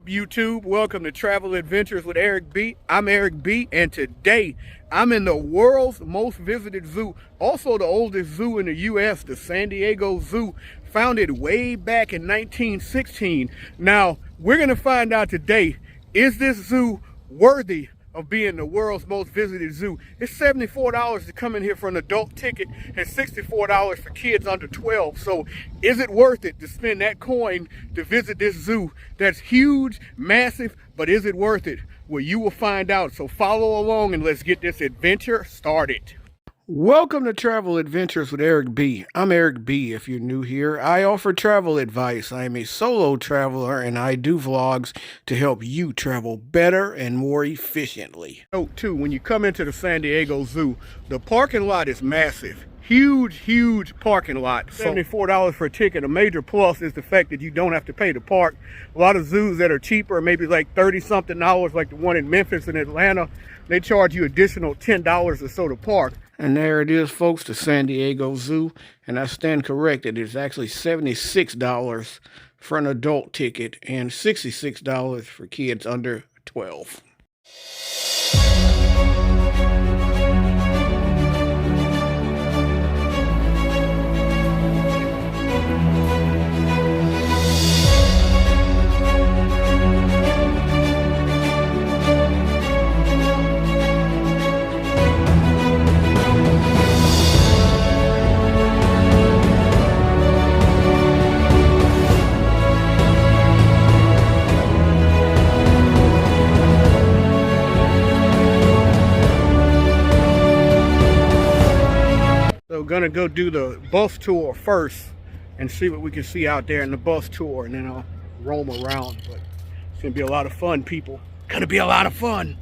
YouTube, welcome to Travel Adventures with Eric B. I'm Eric B, and today I'm in the world's most visited zoo, also the oldest zoo in the U.S., the San Diego Zoo, founded way back in 1916. Now, we're going to find out today, is this zoo worthy of being the world's most visited zoo? It's $74 to come in here for an adult ticket and $64 for kids under 12. So is it worth it to spend that coin to visit this zoo that's huge, massive, but is it worth it? Well, you will find out. So follow along and let's get this adventure started. Welcome to Travel Adventures with Eric B. I'm Eric B. If you're new here, I offer travel advice. I am a solo traveler and I do vlogs to help you travel better and more efficiently. Note too, when you come into the San Diego Zoo, the parking lot is massive. Huge parking lot. $74 for a ticket. A major plus is the fact that you don't have to pay to park. A lot of zoos that are cheaper, maybe like 30-something dollars, like the one in Memphis and Atlanta, they charge you additional $10 or so to park. And there it is, folks, the San Diego Zoo. And I stand corrected. It's actually $76 for an adult ticket and $66 for kids under 12. So gonna go do the bus tour first and see what we can see out there in the bus tour, and then I'll roam around. But it's gonna be a lot of fun, people. Gonna be a lot of fun.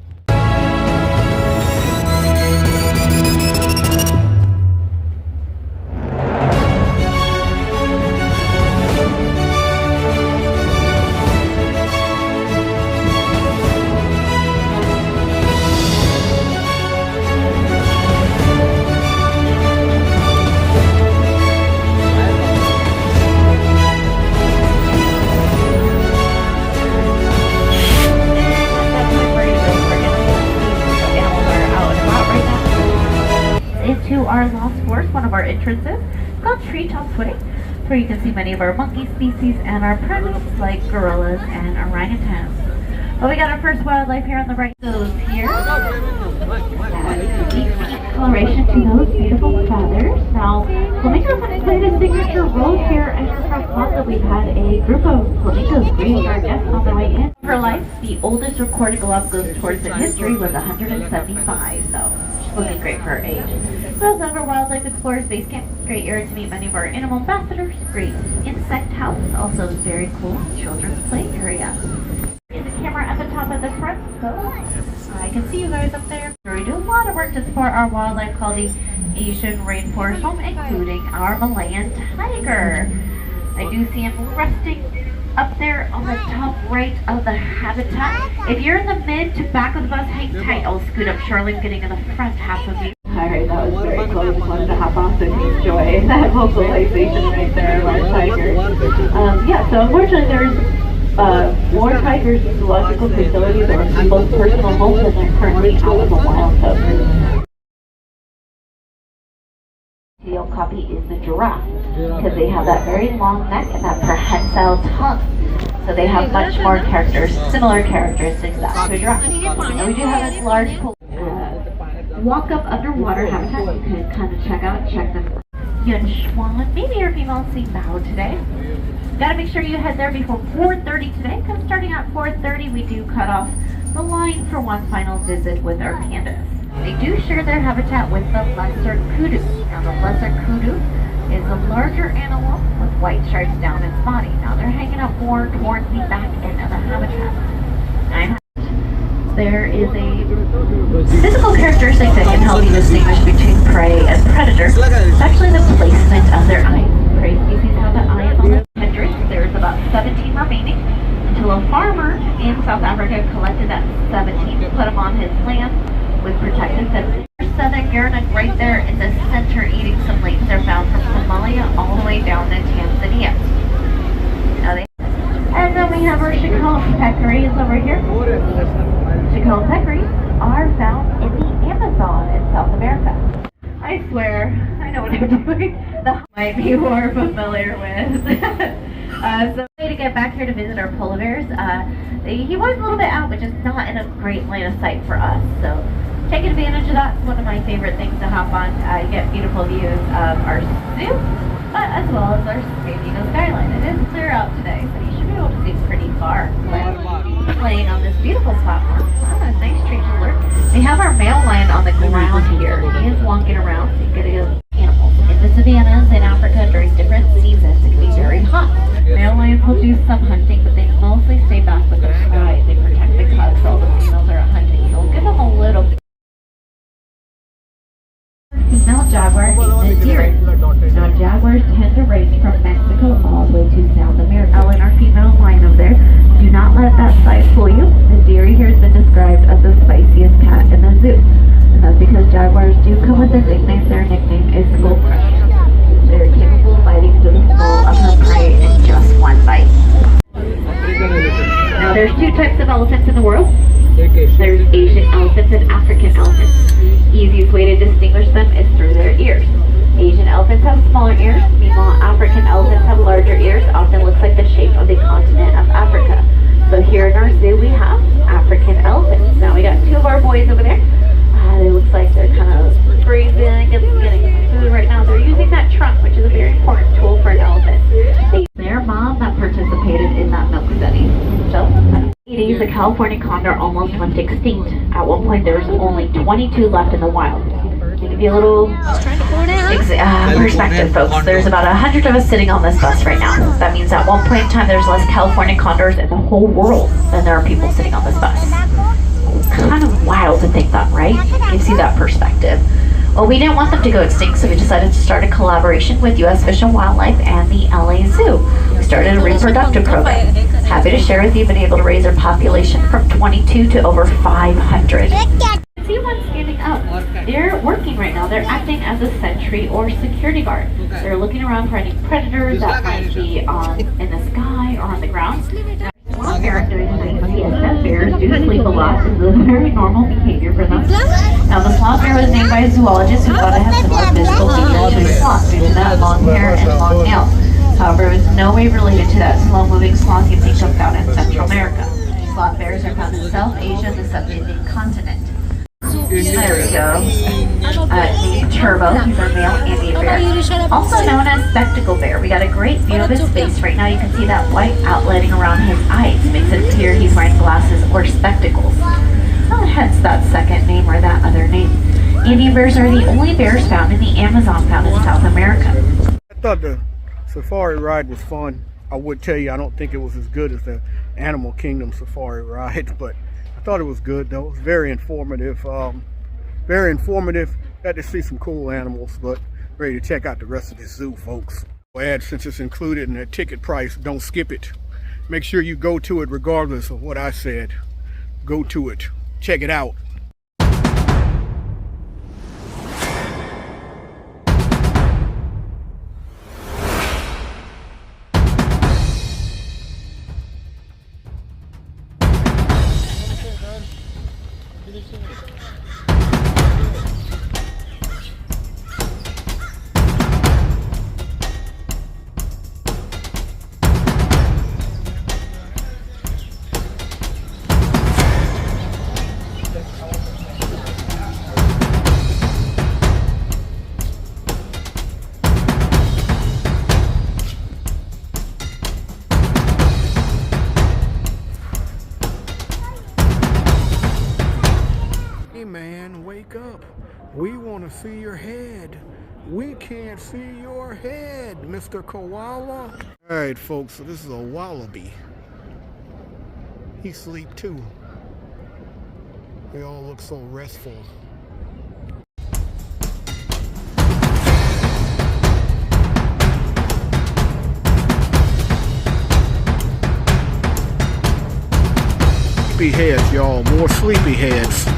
Into our lost forest, one of our entrances, called Treetop Way, where you can see many of our monkey species and our primates like gorillas and orangutans. Well, we got our first wildlife here on the right. Those here. Deep coloration to those beautiful feathers. Now, flamingos have played a signature role here at Aircraft Plaza. We've had a group of flamingos greeting our guests on the way in. For life, the oldest recorded Galapagos tourist in history was 175, so looking great for her age. We also have our Wildlife Explorers Base Camp. Great area to meet many of our animal ambassadors. Great insect house, also very cool children's play area. There's a camera at the top of the front, so I can see you guys up there. We do a lot of work to support our wildlife called the Asian Rainforest Home, including our Malayan tiger. I do see him resting up there on the top right of the habitat. If you're in the mid to back of the bus, hang tight. I'll scoot up Charlotte, getting in the front half of you. Alright, that was very cool. Just wanted to hop off so you enjoy that vocalization right there of our tiger. Yeah, so unfortunately there's more tigers in zoological facilities or people's personal homes than they're currently out in the wild. So the ideal copy is the giraffe, because they have that very long neck and that prehensile tongue. So they have much more similar characteristics to a giraffe. And we do have this large walk up underwater habitat you can kind of check them. Yunchuan, maybe your female seen Bao today. Gotta make sure you head there before 4:30 today, because starting at 4:30 we do cut off the line for one final visit with our pandas. They do share their habitat with the lesser kudu. Now the lesser kudu is a larger animal with white stripes down its body. Now they're hanging out more towards the back end of the habitat. There is a physical characteristic that can help you distinguish between prey and predator. It's actually the placement of their eyes. Prey species have the eyes on the hundreds. There's about 17 remaining until a farmer in South Africa collected that 17, put them on his land with protected fences. Southern Guernica right there in the center eating some lakes. They're found from Somalia all the way down to Tanzania. And then we we have our Chacon peccaries over here. Chacon peccaries are found in the Amazon in South America. I swear, I know what I'm doing. That might be more familiar with. So to get back here to visit our polar bears. He was a little bit out, but just not in a great line of sight for us. So take advantage of that. It's one of my favorite things to hop on. You get beautiful views of our zoo, as well as our San Diego skyline. It is clear out today, so you should be able to see pretty far. Playing on this beautiful platform. Oh, a nice tree alert. We have our male lion on the ground here. He is walking around, so you get animals. In the savannas in Africa during different seasons, it can be very hot. Male lions will do some hunting, but they mostly stay back with their pride. They protect the cubs while the females are out hunting. So we'll give them a little bit. Female jaguar named deer. Now jaguars tend to range from Mexico all the way to South America. Ellen, our female lion over there, do not let that size fool you. The deer here has been described as the spiciest cat in the zoo. And that's because jaguars do come with a nickname. Their nickname is skull crusher. They're capable of biting into the skull of her prey in just one bite. Now there's two types of elephants in the world. There's Asian elephants and African elephants. Easiest way to distinguish them is through their ears. Asian elephants have smaller ears, meanwhile African elephants have larger ears, often looks like the shape of the continent of Africa. So here in our zoo we have African elephants. Now we got two of our boys over there. It looks like they're kind of grazing, getting some food right now. They're using that trunk, which is a very important tool for an elephant. Their mom that participated in that milk study. So, in the 80s, the California condor almost went extinct. At one point, there was only 22 left in the wild. To give you a little perspective, folks, there's about 100 of us sitting on this bus right now. That means at one point in time, there's less California condors in the whole world than there are people sitting on this bus. Kind of wild to think that, right? Gives you that perspective. Well, we didn't want them to go extinct, so we decided to start a collaboration with U.S. Fish and Wildlife and the LA Zoo. We started a reproductive program. Happy to share with you, been able to raise our population from 22 to over 500. See one standing up. They're working right now. They're acting as a sentry or security guard. They're looking around for any predators that might be in the sky or on the ground. Small bears do sleep a lot. This is a very normal behavior for them. Now, the sloth bear was named by a zoologist who thought it had similar physical features to a sloth due to that long hair and long nails. However, it was no way related to that slow-moving sloth you think of found in Central America. Sloth bears are found in South Asia and the sub-Indian continent. There we go. Named Turbo, he's our male Indian bear. Also known as spectacle bear. We got a great view of his face. Right now you can see that white outlining around his eyes. Makes it appear he's wearing glasses or spectacles. Hence that second name or that other name. Indian bears are the only bears found in the Amazon found in South America. I thought the safari ride was fun. I would tell you I don't think it was as good as the Animal Kingdom safari ride, but I thought it was good though. It was very informative. Very informative. Got to see some cool animals, but ready to check out the rest of this zoo, folks. Add, since it's included in the ticket price, don't skip it. Make sure you go to it regardless of what I said. Go to it. Check it out. Man, wake up. We want to see your head. We can't see your head, Mr. Koala. All right, folks, so this is a wallaby. He sleep too. They all look so restful. Sleepy heads, y'all. More sleepy heads.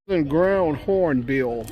Ground hornbill.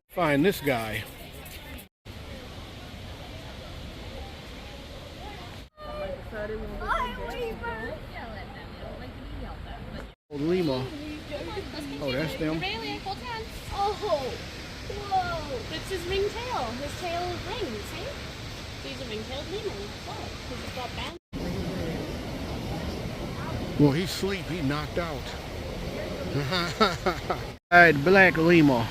Find this guy. Lima. Oh, that's them. Oh, whoa! It's his ringtail. His tail is ring. See? He's a ringtailed lemur. Whoa! Because it's got bands. Well, he's asleep. He knocked out. Alright, black lemur.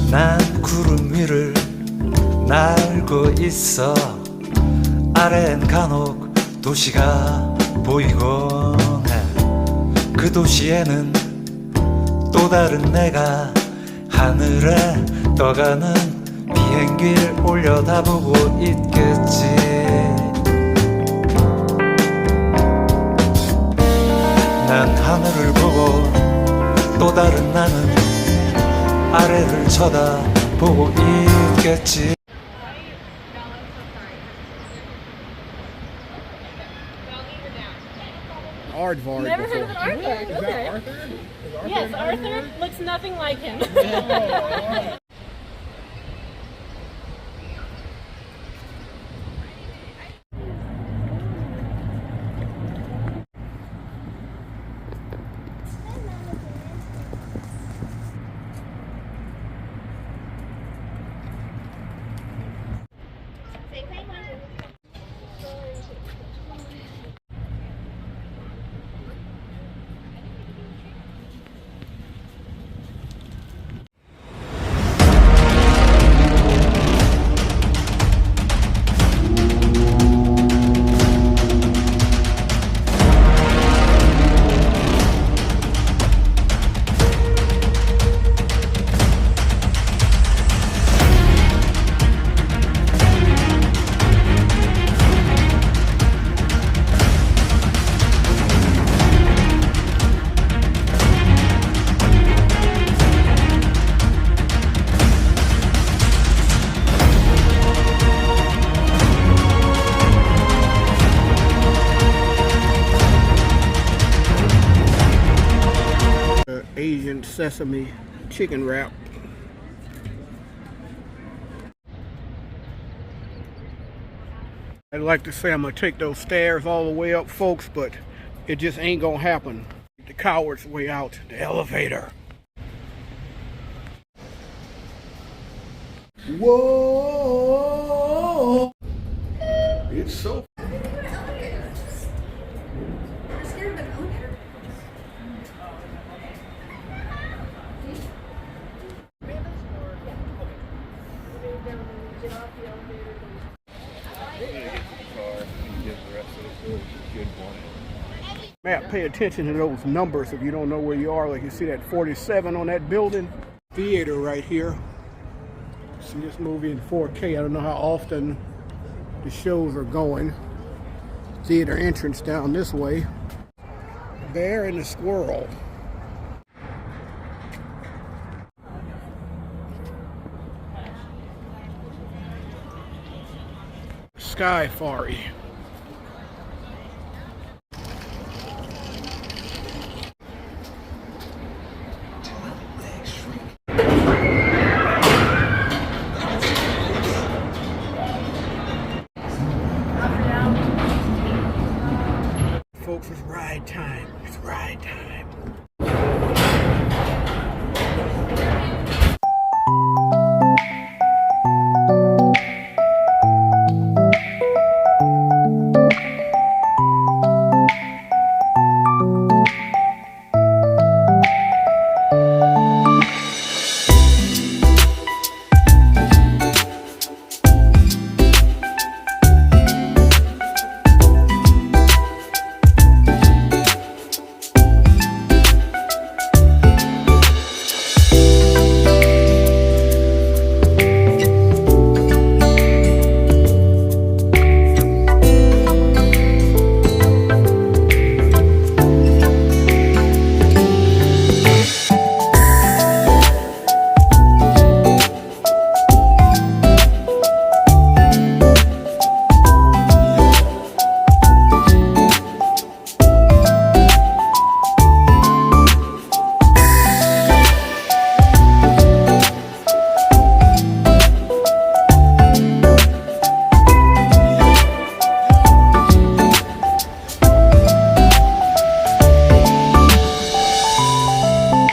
난 구름 위를 날고 있어. 아래엔 간혹 도시가 보이곤 해. 그 도시에는 또 다른 내가 하늘에 떠가는 비행기를 올려다보고 있겠지. 난 하늘을 보고 또 다른 나는 아래를 쳐다보고 있겠지. Aardvark. Never heard of an aardvark. Is that Okay. Arthur? Is Arthur Yes, an Arthur aardvark? looks nothing like him. Asian sesame chicken wrap. I'd like to say I'm gonna take those stairs all the way up, folks, but it just ain't gonna happen. The coward's way out the elevator. Whoa! It's so. Map, pay attention to those numbers if you don't know where you are. Like you see that 47 on that building. Theater right here. See this movie in 4K. I don't know how often the shows are going. Theater entrance down this way. Bear and the squirrel. Skyfari. Folks, it's ride time. It's ride time.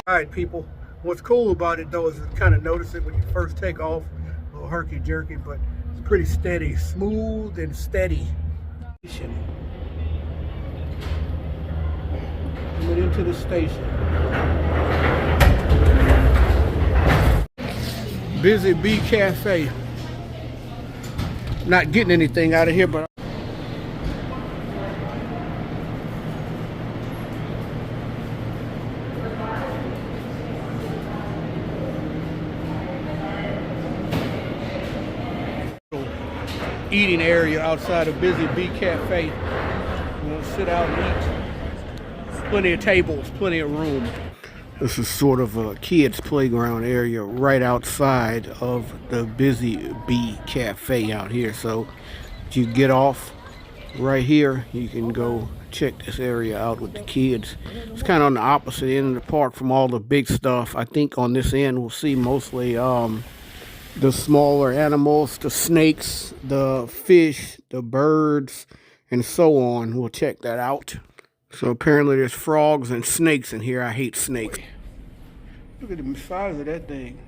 Alright people, what's cool about it though is you kind of notice it when you first take off, a little herky jerky, but it's pretty steady, smooth and steady. Coming into the station. Busy Bee Cafe. Not getting anything out of here, but eating area outside of Busy Bee Cafe. We'll sit out and eat. Plenty of tables, plenty of room. This is sort of a kids' playground area right outside of the Busy Bee Cafe out here. So if you get off right here, you can go check this area out with the kids. It's kind of on the opposite end of the park from all the big stuff. I think on this end we'll see mostly the smaller animals, the snakes, the fish, the birds, and so on. We'll check that out. So apparently there's frogs and snakes in here. I hate snakes. Look at the size of that thing.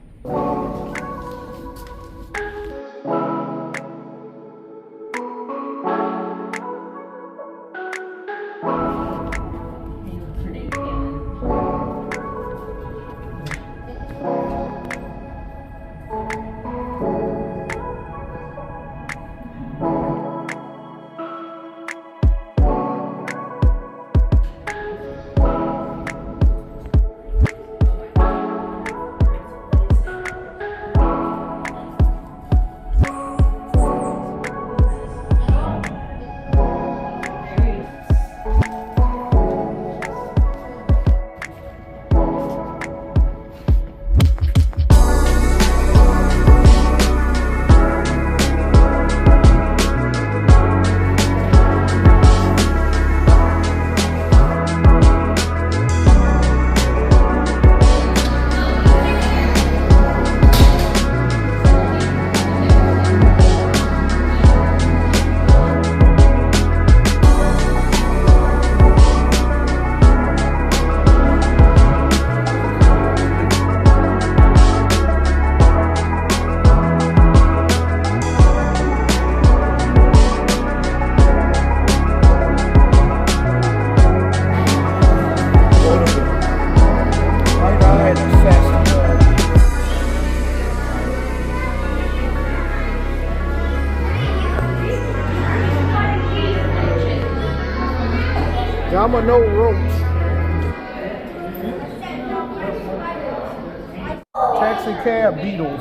I'm a no ropes. Taxi cab beetles.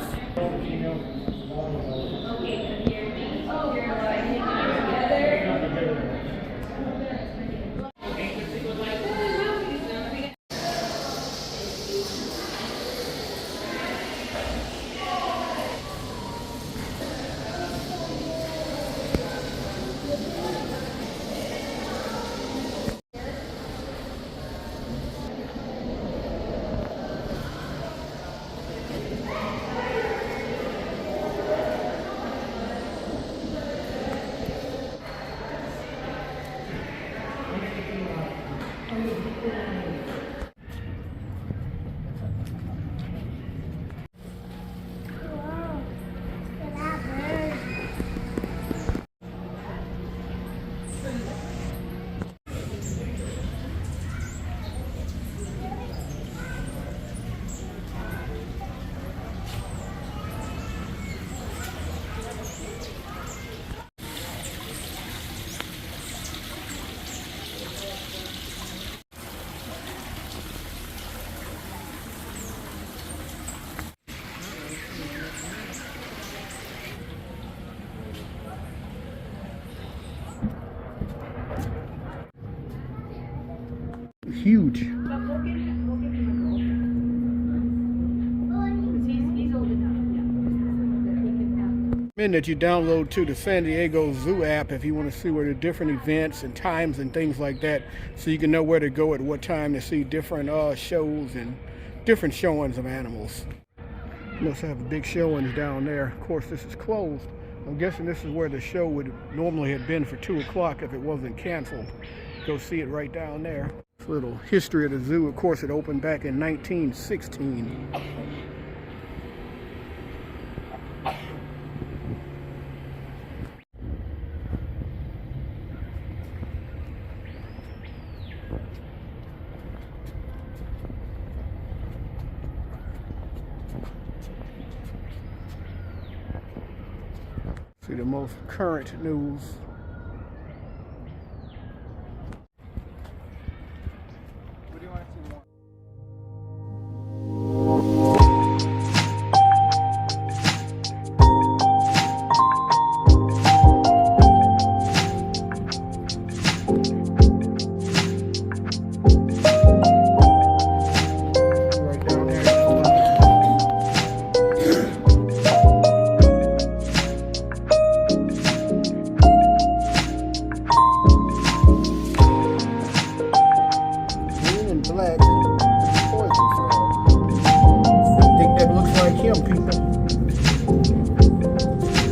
Huge. And that you download to the San Diego Zoo app if you want to see where the different events and times and things like that, so you can know where to go at what time to see different shows and different showings of animals. You must have big showings down there. Of course, this is closed. I'm guessing this is where the show would normally have been for 2 o'clock if it wasn't canceled. Go see it right down there. This little history of the zoo. Of course, it opened back in 1916. See the most current news. What do you want to see more? Black poison frog. I think that looks like him, people.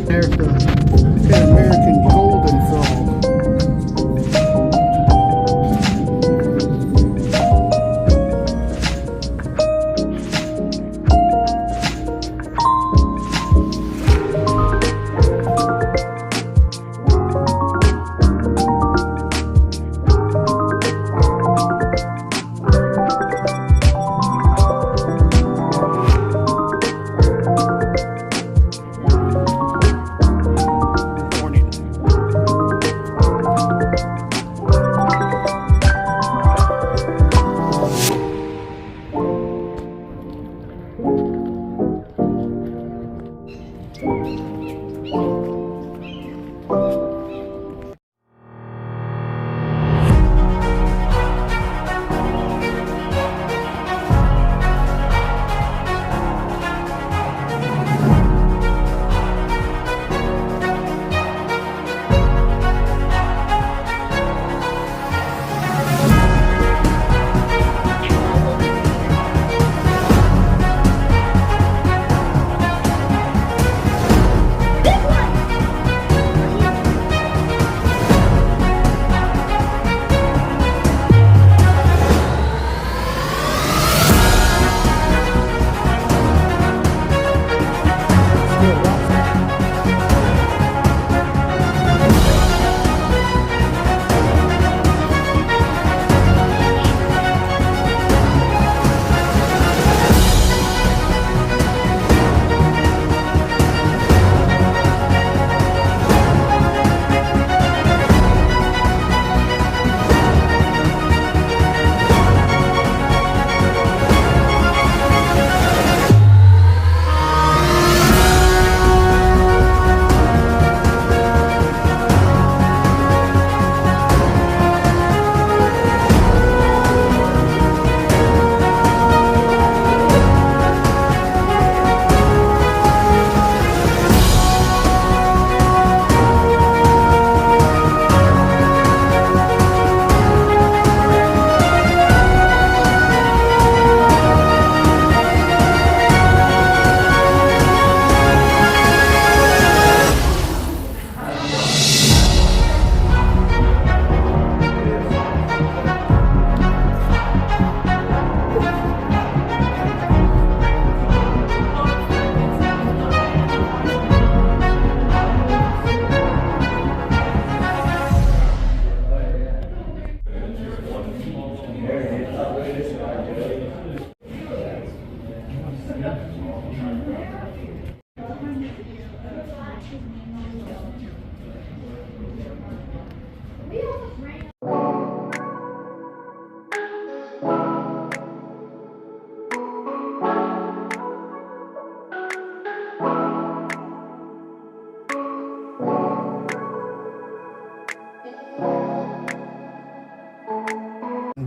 There's the Pan American golden frog.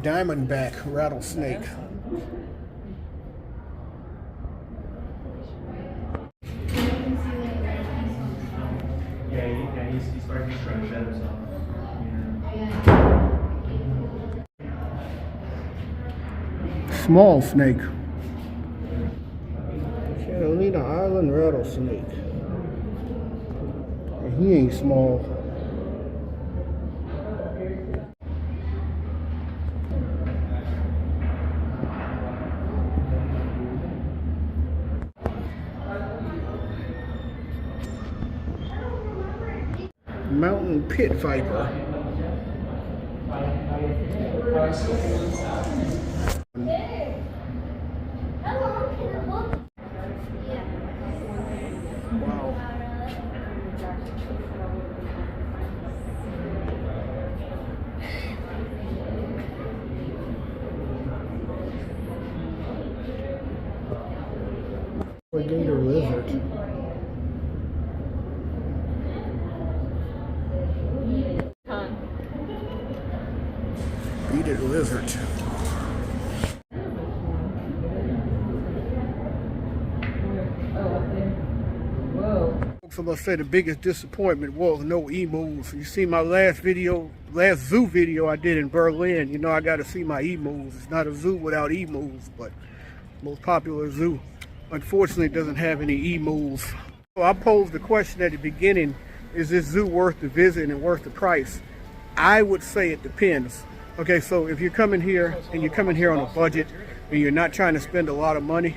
Diamondback rattlesnake. Yeah, he's starting to try to shed himself. Small snake. Catalina Island rattlesnake. And he ain't small. Mountain pit viper. Alligator lizard. Bearded lizard. Folks, I must say the biggest disappointment was no emus. You see my last zoo video I did in Berlin. You know I got to see my emus. It's not a zoo without emus, but most popular zoo, unfortunately, doesn't have any emus. So I posed the question at the beginning: is this zoo worth the visit and worth the price? I would say it depends. Okay, so if you're coming here and you're coming here on a budget and you're not trying to spend a lot of money,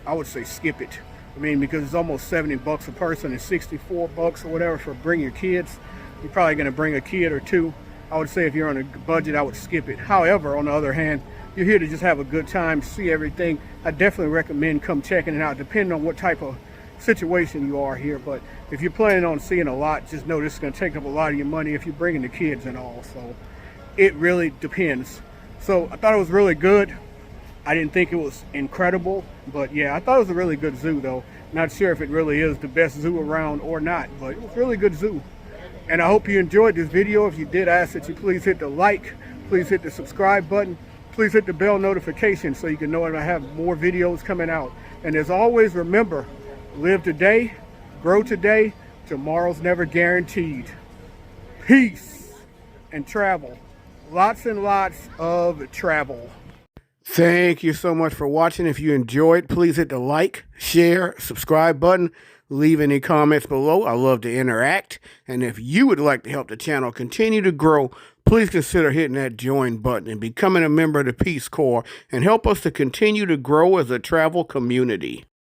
I would say skip it. I mean, because it's almost 70 bucks a person and 64 bucks or whatever for bring your kids. You're probably going to bring a kid or two. I would say if you're on a budget, I would skip it. However, on the other hand, you're here to just have a good time, see everything. I definitely recommend come checking it out, depending on what type of situation you are here. But if you're planning on seeing a lot, just know this is going to take up a lot of your money if you're bringing the kids and all. So it really depends. So I thought it was really good. I didn't think it was incredible, but yeah, I thought it was a really good zoo though. Not sure if it really is the best zoo around or not, but it was a really good zoo. And I hope you enjoyed this video. If you did, I ask that you please hit the like, please hit the subscribe button, please hit the bell notification so you can know when I have more videos coming out. And as always, remember, live today, grow today, tomorrow's never guaranteed. Peace and travel. Lots and lots of travel. Thank you so much for watching. If you enjoyed, please hit the like, share, subscribe button. Leave any comments below. I love to interact. And if you would like to help the channel continue to grow, please consider hitting that join button and becoming a member of the Peace Corps and help us to continue to grow as a travel community.